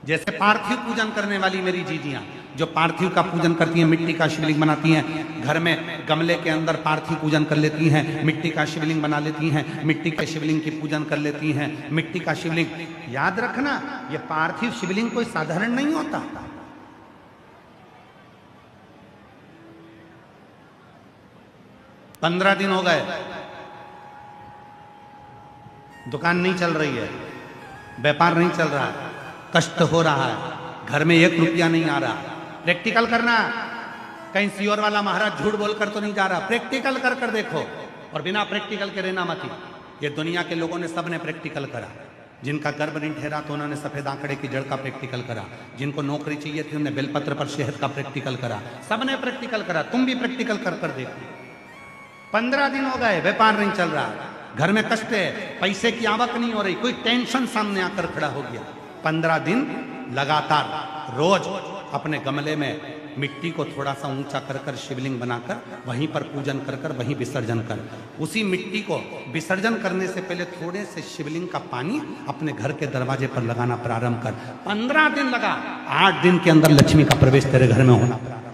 जैसे पार्थिव पूजन करने वाली मेरी जीजियां जो पार्थिव का पूजन करती हैं, मिट्टी का शिवलिंग बनाती हैं, घर में गमले के अंदर पार्थिव पूजन कर लेती हैं, मिट्टी का शिवलिंग बना लेती हैं, मिट्टी के शिवलिंग की पूजन कर लेती हैं। मिट्टी का शिवलिंग, याद रखना, ये पार्थिव शिवलिंग कोई साधारण नहीं होता। पंद्रह दिन हो गए, दुकान नहीं चल रही है, व्यापार नहीं चल रहा है, कष्ट हो रहा है, घर में 1 रुपया नहीं आ रहा। प्रैक्टिकल करना, कहीं सियोर वाला महाराज झूठ बोलकर तो नहीं जा रहा, प्रैक्टिकल कर कर देखो। और बिना प्रैक्टिकल के रहना मत। ये दुनिया के लोगों ने सबने प्रैक्टिकल करा। जिनका गर्भ नहीं ठहरा तो उन्होंने सफेद आंकड़े की जड़ का प्रैक्टिकल करा, जिनको नौकरी चाहिए थी उन्होंने बेलपत्र पर शहद का प्रैक्टिकल करा, सबने प्रैक्टिकल करा। तुम भी प्रैक्टिकल कर कर देखो। 15 दिन हो गए, व्यापार नहीं चल रहा, घर में कष्ट है, पैसे की आवक नहीं हो रही, कोई टेंशन सामने आकर खड़ा हो गया। 15 दिन लगातार रोज अपने गमले में मिट्टी को थोड़ा सा ऊंचा कर कर शिवलिंग बनाकर वहीं पर पूजन कर कर वहीं विसर्जन कर। उसी मिट्टी को विसर्जन करने से पहले थोड़े से शिवलिंग का पानी अपने घर के दरवाजे पर लगाना प्रारंभ कर। 15 दिन लगा, 8 दिन के अंदर लक्ष्मी का प्रवेश तेरे घर में होना प्रारंभ।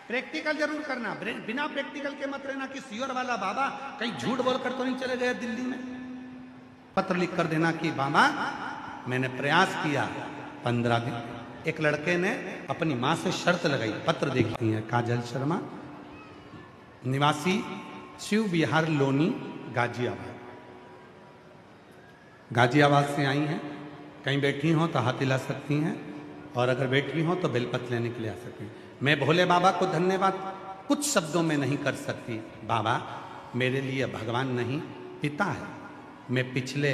प्रैक्टिकल जरूर करना, बिना प्रैक्टिकल के मत रहना कि सियोर वाला बाबा कहीं झूठ बोलकर तो नहीं चले गए दिल्ली में। पत्र लिख कर देना कि बाबा मैंने प्रयास किया 15 दिन। एक लड़के ने अपनी मां से शर्त लगाई, पत्र देखती है, काजल शर्मा, निवासी शिव विहार लोनी, गाजियाबाद। गाजियाबाद से आई हैं, कहीं बैठी हो तो हाथ हिला सकती हैं, और अगर बैठी हो तो बेलपत्र लेने के लिए आ सकती हैं। मैं भोले बाबा को धन्यवाद कुछ शब्दों में नहीं कर सकती। बाबा मेरे लिए भगवान नहीं, पिता है। मैं पिछले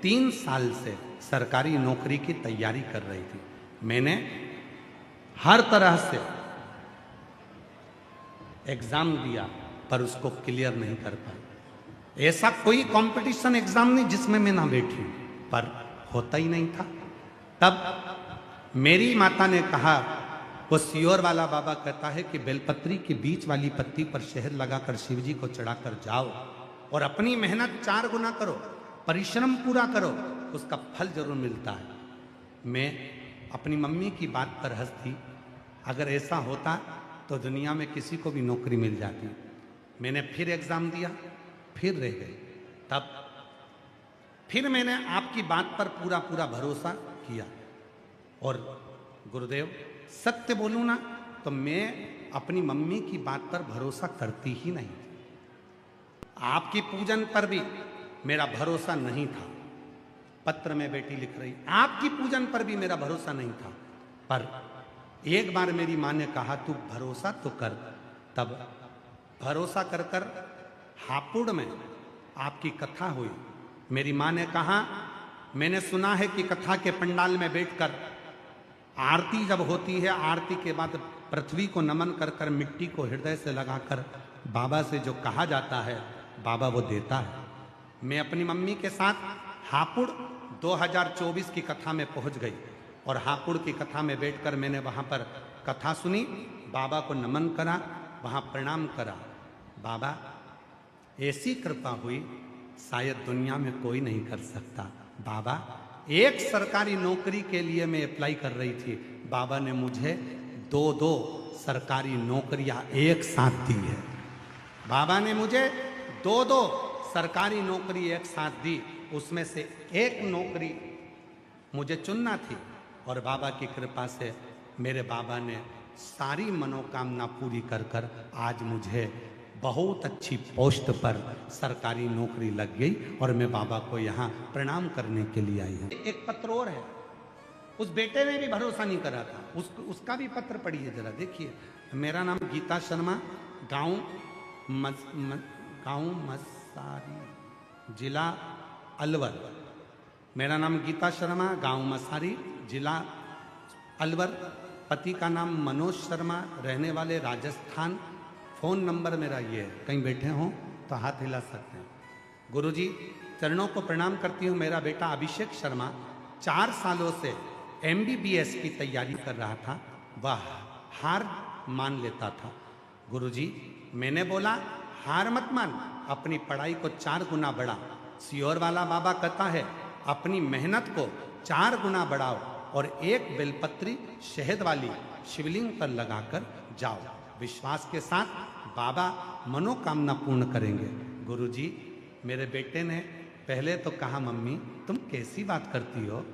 3 साल से सरकारी नौकरी की तैयारी कर रही थी। मैंने हर तरह से एग्जाम दिया पर उसको क्लियर नहीं कर पाई। ऐसा कोई कंपटीशन एग्जाम नहीं जिसमें मैं ना बैठी, पर होता ही नहीं था। तब मेरी माता ने कहा, वो सियोर वाला बाबा कहता है कि बेलपत्री के बीच वाली पत्ती पर शहद लगाकर शिव जी को चढ़ाकर जाओ और अपनी मेहनत 4 गुना करो, परिश्रम पूरा करो, उसका फल जरूर मिलता है। मैं अपनी मम्मी की बात पर हंसती, अगर ऐसा होता तो दुनिया में किसी को भी नौकरी मिल जाती। मैंने फिर एग्जाम दिया, फिर रह गई। तब फिर मैंने आपकी बात पर पूरा पूरा भरोसा किया। और गुरुदेव सत्य बोलूं ना तो मैं अपनी मम्मी की बात पर भरोसा करती ही नहीं। आपकी पूजन पर भी मेरा भरोसा नहीं था। पत्र में बेटी लिख रही, आपकी पूजन पर भी मेरा भरोसा नहीं था। पर एक बार मेरी माँ ने कहा तू भरोसा तो कर। तब भरोसा कर कर हापुड़ में आपकी कथा हुई। मेरी माँ ने कहा, मैंने सुना है कि कथा के पंडाल में बैठकर आरती जब होती है, आरती के बाद पृथ्वी को नमन कर कर मिट्टी को हृदय से लगाकर बाबा से जो कहा जाता है, बाबा वो देता है। मैं अपनी मम्मी के साथ हापुड़ 2024 की कथा में पहुंच गई और हापुड़ की कथा में बैठकर मैंने वहां पर कथा सुनी, बाबा को नमन करा, वहां प्रणाम करा। बाबा ऐसी कृपा हुई शायद दुनिया में कोई नहीं कर सकता। बाबा एक सरकारी नौकरी के लिए मैं अप्लाई कर रही थी, बाबा ने मुझे 2 सरकारी नौकरियां एक साथ दी है। बाबा ने मुझे 2 सरकारी नौकरी एक साथ दी। उसमें से एक नौकरी मुझे चुनना थी और बाबा की कृपा से मेरे बाबा ने सारी मनोकामना पूरी कर कर आज मुझे बहुत अच्छी पोस्ट पर सरकारी नौकरी लग गई और मैं बाबा को यहाँ प्रणाम करने के लिए आई हूँ। एक पत्र और है, उस बेटे ने भी भरोसा नहीं करा था, उसका भी पत्र पढ़िए जरा, देखिए। मेरा नाम गीता शर्मा, गांव मसारी, जिला अलवर। मेरा नाम गीता शर्मा, गांव मसारी, जिला अलवर। पति का नाम मनोज शर्मा, रहने वाले राजस्थान। फ़ोन नंबर मेरा ये है, कहीं बैठे हों तो हाथ हिला सकते हैं। गुरुजी चरणों को प्रणाम करती हूँ। मेरा बेटा अभिषेक शर्मा 4 सालों से MBBS की तैयारी कर रहा था, वह हार मान लेता था। गुरुजी मैंने बोला हार मत मान, अपनी पढ़ाई को 4 गुना बढ़ा। सियोर वाला बाबा कहता है अपनी मेहनत को 4 गुना बढ़ाओ और एक बेलपत्री शहद वाली शिवलिंग पर लगाकर जाओ। विश्वास के साथ बाबा मनोकामना पूर्ण करेंगे। गुरुजी मेरे बेटे ने पहले तो कहा मम्मी तुम कैसी बात करती हो,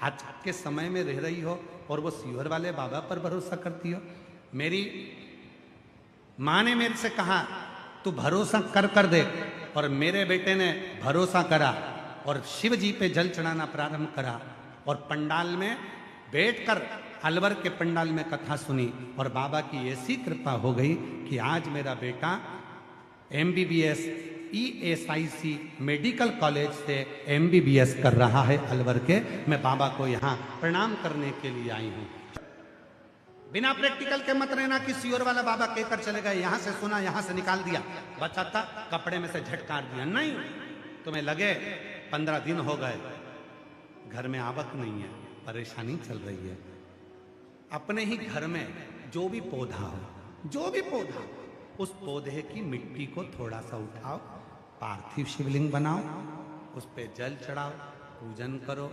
आज के समय में रह रही हो और वो सियोर वाले बाबा पर भरोसा करती हो। मेरी माँ ने मेरे से कहा तू भरोसा कर दे, और मेरे बेटे ने भरोसा करा और शिव जी पे जल चढ़ाना प्रारंभ करा और पंडाल में बैठकर अलवर के पंडाल में कथा सुनी और बाबा की ऐसी कृपा हो गई कि आज मेरा बेटा MBBS ESIC मेडिकल कॉलेज से MBBS कर रहा है अलवर के। मैं बाबा को यहाँ प्रणाम करने के लिए आई हूँ। बिना प्रैक्टिकल के मत रहना कि सियोर वाला बाबा कहकर चले गए, यहाँ से सुना यहाँ से निकाल दिया, बचा था कपड़े में से झटकार दिया। नहीं, तुम्हें लगे 15 दिन हो गए, घर में आवक नहीं है, परेशानी चल रही है। अपने ही घर में जो भी पौधा हो, उस पौधे की मिट्टी को थोड़ा सा उठाओ, पार्थिव शिवलिंग बनाओ, उस पे जल चढ़ाओ, पूजन करो,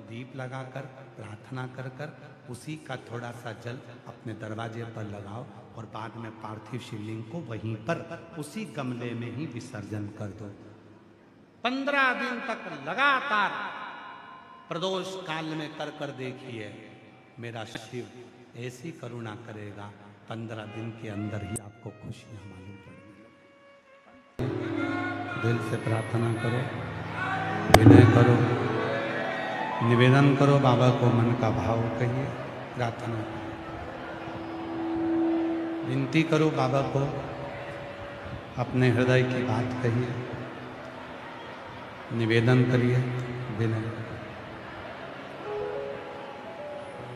दीप लगाकर प्रार्थना कर उसी का थोड़ा सा जल अपने दरवाजे पर लगाओ और बाद में पार्थिव शिवलिंग को वहीं पर उसी गमले में ही विसर्जन कर दो। 15 दिन तक लगातार प्रदोष काल में कर देखिए, मेरा शिव ऐसी करुणा करेगा, 15 दिन के अंदर ही आपको खुशियां मालूम पड़ेंगी। दिल से प्रार्थना करो, विनय करो, निवेदन करो, बाबा को मन का भाव कहिए, प्रार्थना करो, विनती करो बाबा को, अपने हृदय की बात कहिए, निवेदन करिए, विनय।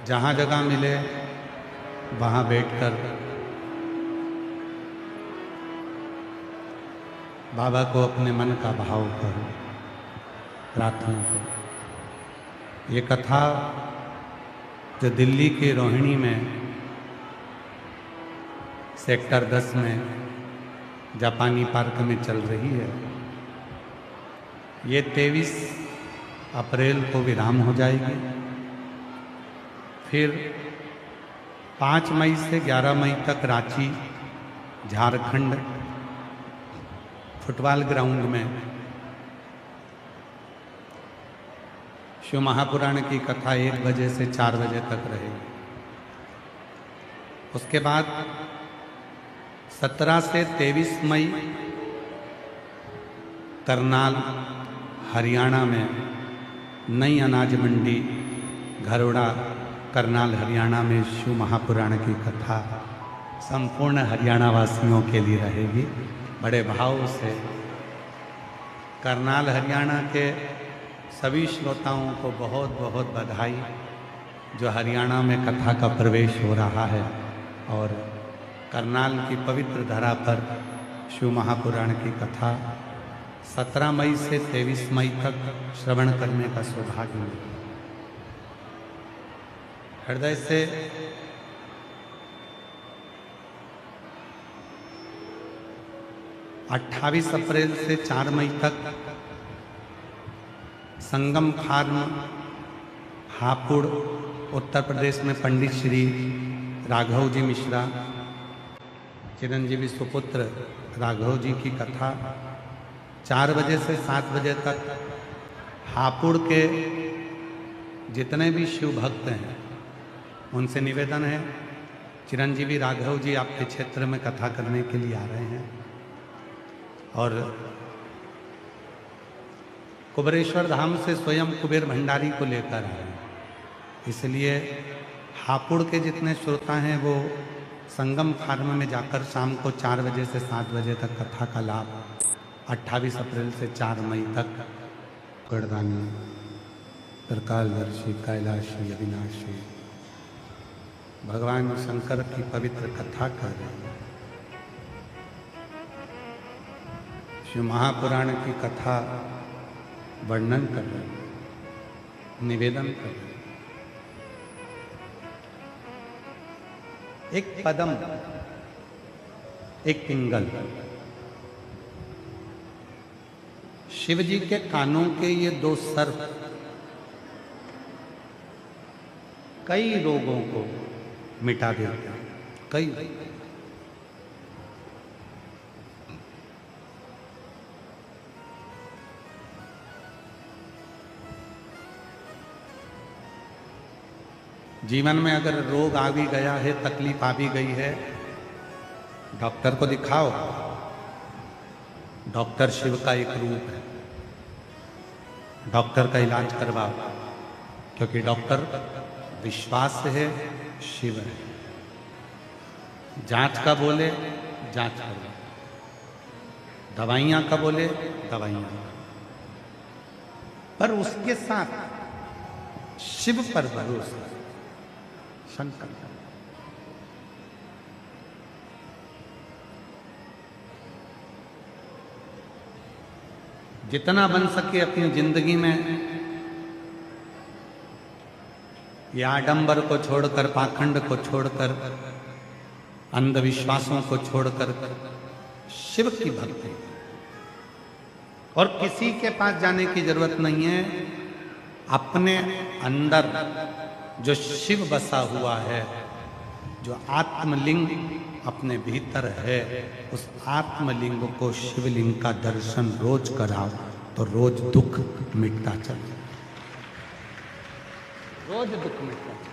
जहाँ जगह मिले वहाँ बैठकर बाबा को अपने मन का भाव करो, प्रार्थना करो। ये कथा जो दिल्ली के रोहिणी में सेक्टर 10 में जापानी पार्क में चल रही है, ये 23 अप्रैल को विराम हो जाएगी। फिर 5 मई से 11 मई तक रांची झारखंड फुटबॉल ग्राउंड में शिव महापुराण की कथा 1 बजे से 4 बजे तक रहेगी। उसके बाद 17 से 23 मई करनाल हरियाणा में नई अनाज मंडी घरोड़ा करनाल हरियाणा में शिव महापुराण की कथा संपूर्ण हरियाणा वासियों के लिए रहेगी। बड़े भाव से करनाल हरियाणा के सभी श्रोताओं को बहुत बहुत बधाई, जो हरियाणा में कथा का प्रवेश हो रहा है और करनाल की पवित्र धरा पर शिव महापुराण की कथा 17 मई से 23 मई तक श्रवण करने का सौभाग्य मिला। हृदय से अट्ठाईस अप्रैल से 4 मई तक संगम फार्म हापुड़ उत्तर प्रदेश में पंडित श्री राघव जी मिश्रा चिरंजीवी सुपुत्र राघव जी की कथा 4 बजे से 7 बजे तक हापुड़ के जितने भी शिव भक्त हैं उनसे निवेदन है, चिरंजीवी राघव जी आपके क्षेत्र में कथा करने के लिए आ रहे हैं और कुबेरेश्वर धाम से स्वयं कुबेर भंडारी को लेकर आए हैं। इसलिए हापुड़ के जितने श्रोता हैं वो संगम फार्म में जाकर शाम को 4 बजे से 7 बजे तक कथा का लाभ 28 अप्रैल से 4 मई तक गर्दानी त्रिकालदर्शी कैलाशी अविनाशी भगवान शंकर की पवित्र कथा कर रहे हैं। शिव महापुराण की कथा वर्णन कर रहे हैं, निवेदन कर रहे हैं। एक पदम, एक पिंगल, शिव जी के कानों के ये 2 सर्प कई रोगों को मिटा देते हैं। कई जीवन में अगर रोग आ भी गया है, तकलीफ आ भी गई है, डॉक्टर को दिखाओ। डॉक्टर शिव का एक रूप है। डॉक्टर का इलाज करवाओ, क्योंकि डॉक्टर विश्वास है, शिव है। जांच का बोले जांच करो, दवाइयां का बोले दवाइयां, पर उसके साथ शिव पर भरोसा, शंकर। जितना बन सके अपनी जिंदगी में ये आडंबर को छोड़कर, पाखंड को छोड़कर, अंधविश्वासों को छोड़कर शिव की भक्ति, और किसी के पास जाने की जरूरत नहीं है। अपने अंदर जो शिव बसा हुआ है, जो आत्मलिंग अपने भीतर है, उस आत्मलिंग को शिवलिंग का दर्शन रोज कराओ तो रोज दुख मिटता चले, रोज दुख मिटता चले।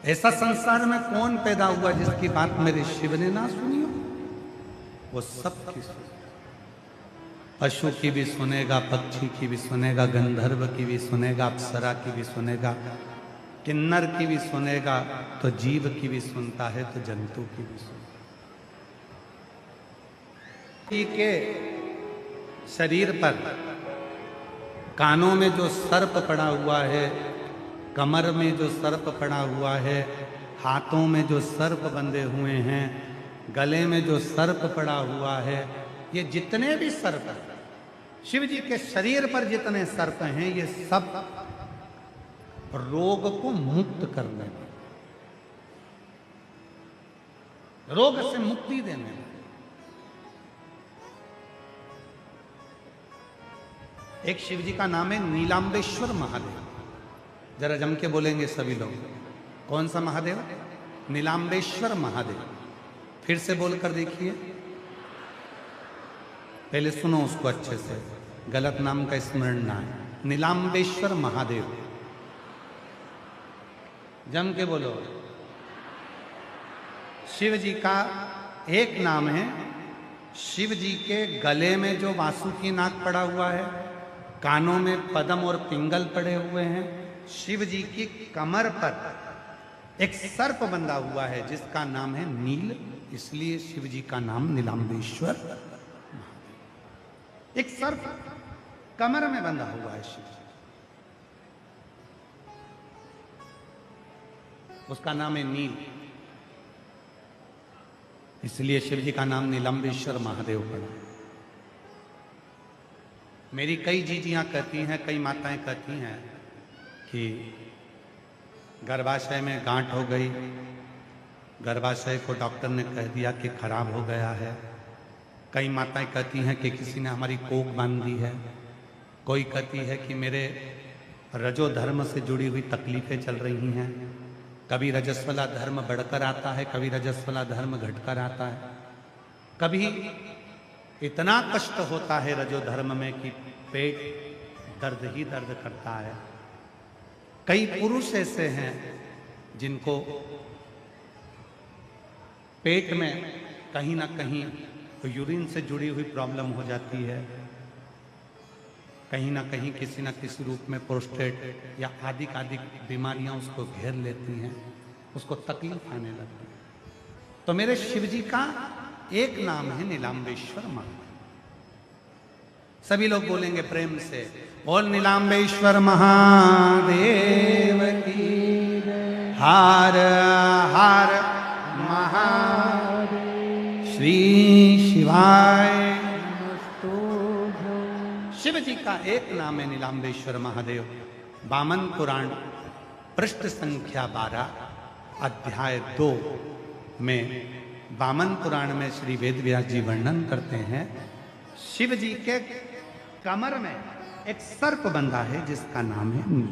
ऐसा संसार में कौन पैदा हुआ जिसकी बात मेरे शिव ने ना सुनी हो? वो सब की सुनी, पशु की भी सुनेगा, पक्षी की भी सुनेगा, गंधर्व की भी सुनेगा, अप्सरा की भी सुनेगा, किन्नर की भी सुनेगा, तो जीव की भी सुनता है, तो जंतु की भी सुनता है। के शरीर पर कानों में जो सर्प पड़ा हुआ है, कमर में जो सर्प पड़ा हुआ है, हाथों में जो सर्प बंधे हुए हैं, गले में जो सर्प पड़ा हुआ है, ये जितने भी सर्प हैं, शिव जी के शरीर पर जितने सर्प हैं, ये सब रोग को मुक्त करने में, रोग से मुक्ति देने में। एक शिव जी का नाम है नीलांबेश्वर महादेव। जरा जम के बोलेंगे सभी लोग, कौन सा महादेव? नीलांबेश्वर महादेव। फिर से बोलकर देखिए, पहले सुनो उसको अच्छे से, गलत नाम का स्मरण ना है। नीलांबेश्वर महादेव, जम के बोलो। शिव जी का एक नाम है। शिव जी के गले में जो वासुकी नाग पड़ा हुआ है, कानों में पद्म और पिंगल पड़े हुए हैं, शिव जी की कमर पर एक सर्प बंधा हुआ है जिसका नाम है नील, इसलिए शिव जी का नाम नीलांबेश्वर। एक सर्प कमर में बंधा हुआ है शिव जी, उसका नाम है नील, इसलिए शिव जी का नाम नीलांबेश्वर महादेव पड़ा। मेरी कई जीजियां कहती हैं, कई माताएं कहती हैं कि गर्भाशय में गांठ हो गई, गर्भाशय को डॉक्टर ने कह दिया कि खराब हो गया है। कई माताएं कहती हैं कि किसी ने हमारी कोख बांध दी है। कोई कहती है कि मेरे रजो धर्म से जुड़ी हुई तकलीफें चल रही हैं। कभी रजस्वला धर्म बढ़कर आता है, कभी रजस्वला धर्म घटकर आता है। कभी इतना कष्ट होता है रजो धर्म में कि पेट दर्द ही दर्द करता है। कई पुरुष ऐसे हैं जिनको पेट में कहीं ना कहीं यूरिन से जुड़ी हुई प्रॉब्लम हो जाती है, कहीं ना कहीं किसी न किसी रूप में प्रोस्टेट या आदि बीमारियां उसको घेर लेती हैं, उसको तकलीफ आने लगती है। तो मेरे शिव जी का एक नाम है नीलांबेश्वर महादेव। सभी लोग बोलेंगे प्रेम से, बोल नीलांबेश्वर महादेव की, हार हार महादेव, श्री शिवाय। शिव जी का एक नाम है नीलांबेश्वर महादेव। वामन पुराण पृष्ठ संख्या 12 अध्याय 2 में वामन पुराण में श्री वेदव्यास जी वर्णन करते हैं, शिव जी के कमर में एक सर्प बंधा है जिसका नाम है नील।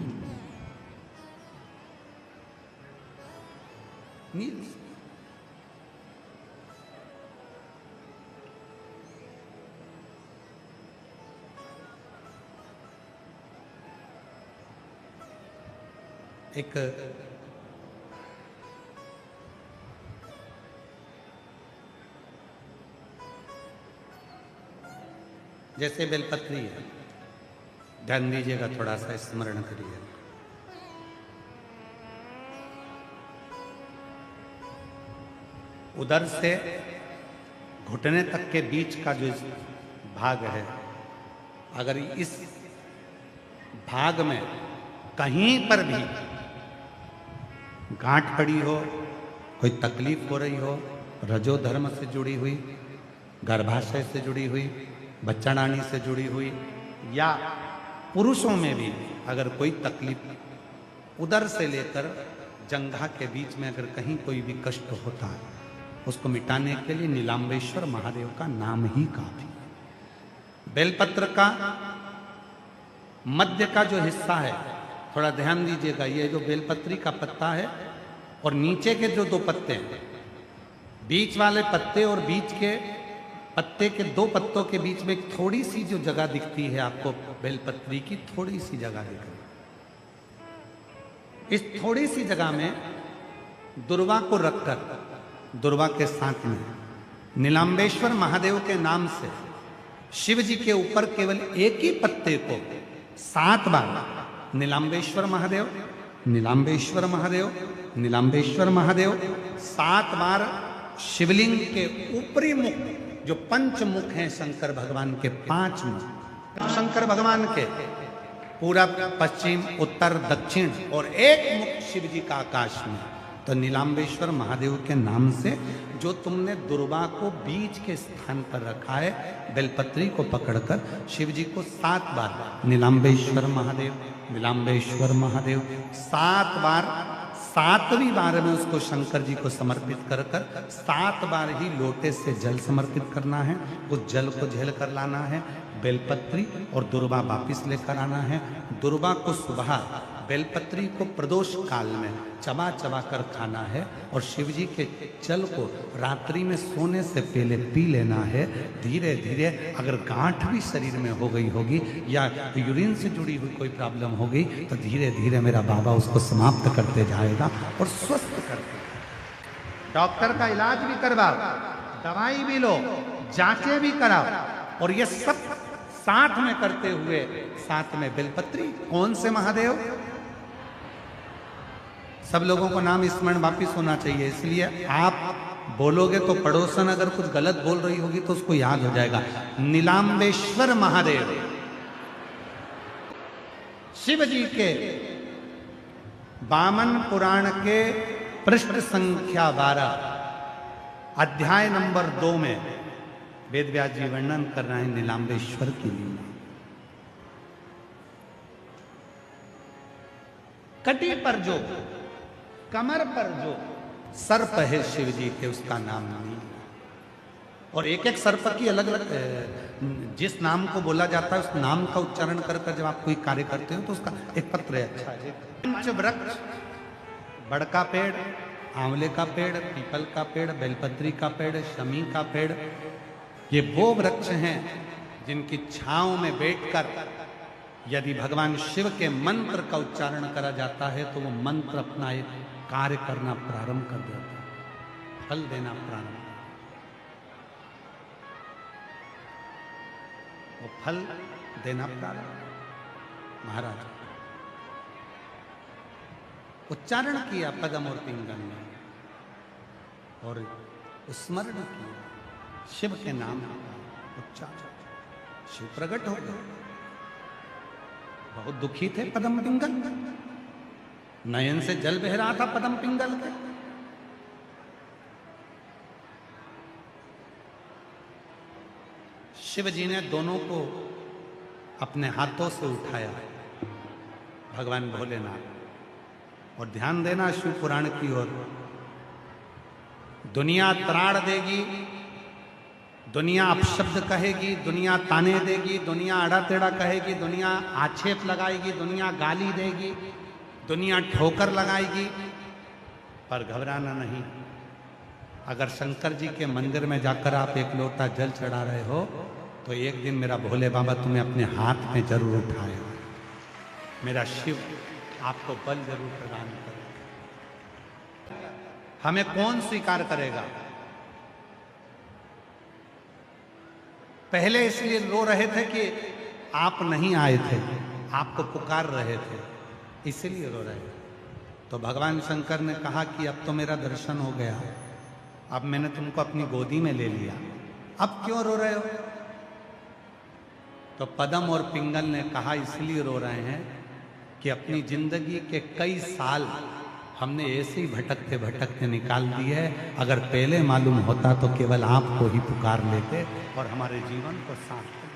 नील एक जैसे बेलपत्री है, ध्यान दीजिएगा, थोड़ा सा स्मरण करिए। उधर से घुटने तक के बीच का जो भाग है, अगर इस भाग में कहीं पर भी गांठ पड़ी हो, कोई तकलीफ हो रही हो, रजो धर्म से जुड़ी हुई, गर्भाशय से जुड़ी हुई, बच्चाडानी से जुड़ी हुई, या पुरुषों में भी अगर कोई तकलीफ उधर से लेकर जंघा के बीच में अगर कहीं कोई भी कष्ट होता है, उसको मिटाने के लिए नीलांबेश्वर महादेव का नाम ही काफी। बेलपत्र का मध्य का जो हिस्सा है, थोड़ा ध्यान दीजिएगा, ये जो बेलपत्री का पत्ता है और नीचे के जो 2 पत्ते हैं, बीच वाले पत्ते और बीच के पत्ते के 2 पत्तों के बीच में थोड़ी सी जो जगह दिखती है आपको, बेलपत्री की थोड़ी सी जगह दिख रही है। इस थोड़ी सी जगह में दुर्वा को रखकर, दुर्वा के साथ में नीलांबेश्वर महादेव के नाम से शिव जी के ऊपर केवल एक ही पत्ते को 7 बार नीलांबेश्वर महादेव, नीलांबेश्वर महादेव, नीलांबेश्वर महादेव 7 बार शिवलिंग के ऊपरी मुख, जो पंच मुख हैं शंकर भगवान के 5 मुख, शंकर भगवान के पूरब, पश्चिम, उत्तर, दक्षिण और एक मुख शिव जी का आकाश में। तो नीलांबेश्वर महादेव के नाम से जो तुमने दुर्वा को बीच के स्थान पर रखा है, बेलपत्री को पकड़कर शिव जी को 7 बार नीलांबेश्वर महादेव, नीलांबेश्वर महादेव 7 बार, 7वीं बार में उसको शंकर जी को समर्पित कर 7 बार ही लोटे से जल समर्पित करना है। उस जल को झेल कर लाना है, बेलपत्री और दुर्वा वापिस लेकर आना है। दुर्वा को सुबह, बेलपत्री को प्रदोष काल में चबा चबा कर खाना है और शिव जी के जल को रात्रि में सोने से पहले पी लेना है। धीरे धीरे अगर गांठ भी शरीर में हो गई होगी या यूरिन से जुड़ी हुई कोई प्रॉब्लम हो गई तो धीरे धीरे मेरा बाबा उसको समाप्त करते जाएगा और स्वस्थ करते। डॉक्टर का इलाज भी करवाओ, दवाई भी लो, जांचें भी कराओ, और ये सब साथ में करते हुए साथ में बेलपत्री। कौन से महादेव? सब लोगों को नाम स्मरण वापिस होना चाहिए, इसलिए आप बोलोगे तो पड़ोसन अगर कुछ गलत बोल रही होगी तो उसको याद हो जाएगा। नीलांबेश्वर महादेव शिव जी के वामन पुराण के पृष्ठ संख्या 12 अध्याय नंबर 2 में वेदव्यास जी वर्णन कर रहे हैं नीलांबेश्वर की लीला। कटी पर जो, कमर पर जो सर्प है शिव जी के, उसका नाम नील। और एक एक सर्प की अलग अलग, जिस नाम को बोला जाता है उस नाम का उच्चारण कर जब आप कोई कार्य करते हो तो उसका एक पत्र है। अच्छा, पंचवृक्ष, बड़का पेड़, आंवले का पेड़, पीपल का पेड़, बेलपत्री का पेड़, शमी का पेड़, ये वो वृक्ष हैं जिनकी छांव में बैठकर यदि भगवान शिव के मंत्र का उच्चारण करा जाता है तो वो मंत्र अपना एक कार्य करना प्रारंभ कर देता है, फल देना प्रारंभ, वो फल देना प्रारंभ। महाराज उच्चारण किया पदम और पिंगल में और स्मरण किया शिव के नाम उच्चारण, शिव प्रकट हो गए। बहुत दुखी थे पदम पिंगल, नयन से जल बह रहा था पदम पिंगल के। शिव जी ने दोनों को अपने हाथों से उठाया, भगवान भोलेनाथ। और ध्यान देना शिव पुराण की ओर, दुनिया त्राण देगी, दुनिया अपशब्द कहेगी, दुनिया ताने देगी, दुनिया अड़ा टेढ़ा कहेगी, दुनिया आक्षेप लगाएगी, दुनिया गाली देगी, दुनिया ठोकर लगाएगी, पर घबराना नहीं। अगर शंकर जी के मंदिर में जाकर आप एक लोटा जल चढ़ा रहे हो तो एक दिन मेरा भोले बाबा तुम्हें अपने हाथ में जरूर उठाएगा, मेरा शिव आपको बल जरूर प्रदान करेगा। हमें कौन स्वीकार करेगा? पहले इसलिए रो रहे थे कि आप नहीं आए थे, आपको पुकार रहे थे, इसलिए रो रहे थे। तो भगवान शंकर ने कहा कि अब तो मेरा दर्शन हो गया, अब मैंने तुमको अपनी गोदी में ले लिया, अब क्यों रो रहे हो? तो पदम और पिंगल ने कहा इसलिए रो रहे हैं कि अपनी जिंदगी के कई साल हमने ऐसे ही भटकते भटकते निकाल दिए है। अगर पहले मालूम होता तो केवल आपको ही पुकार लेते और हमारे जीवन को सार्थक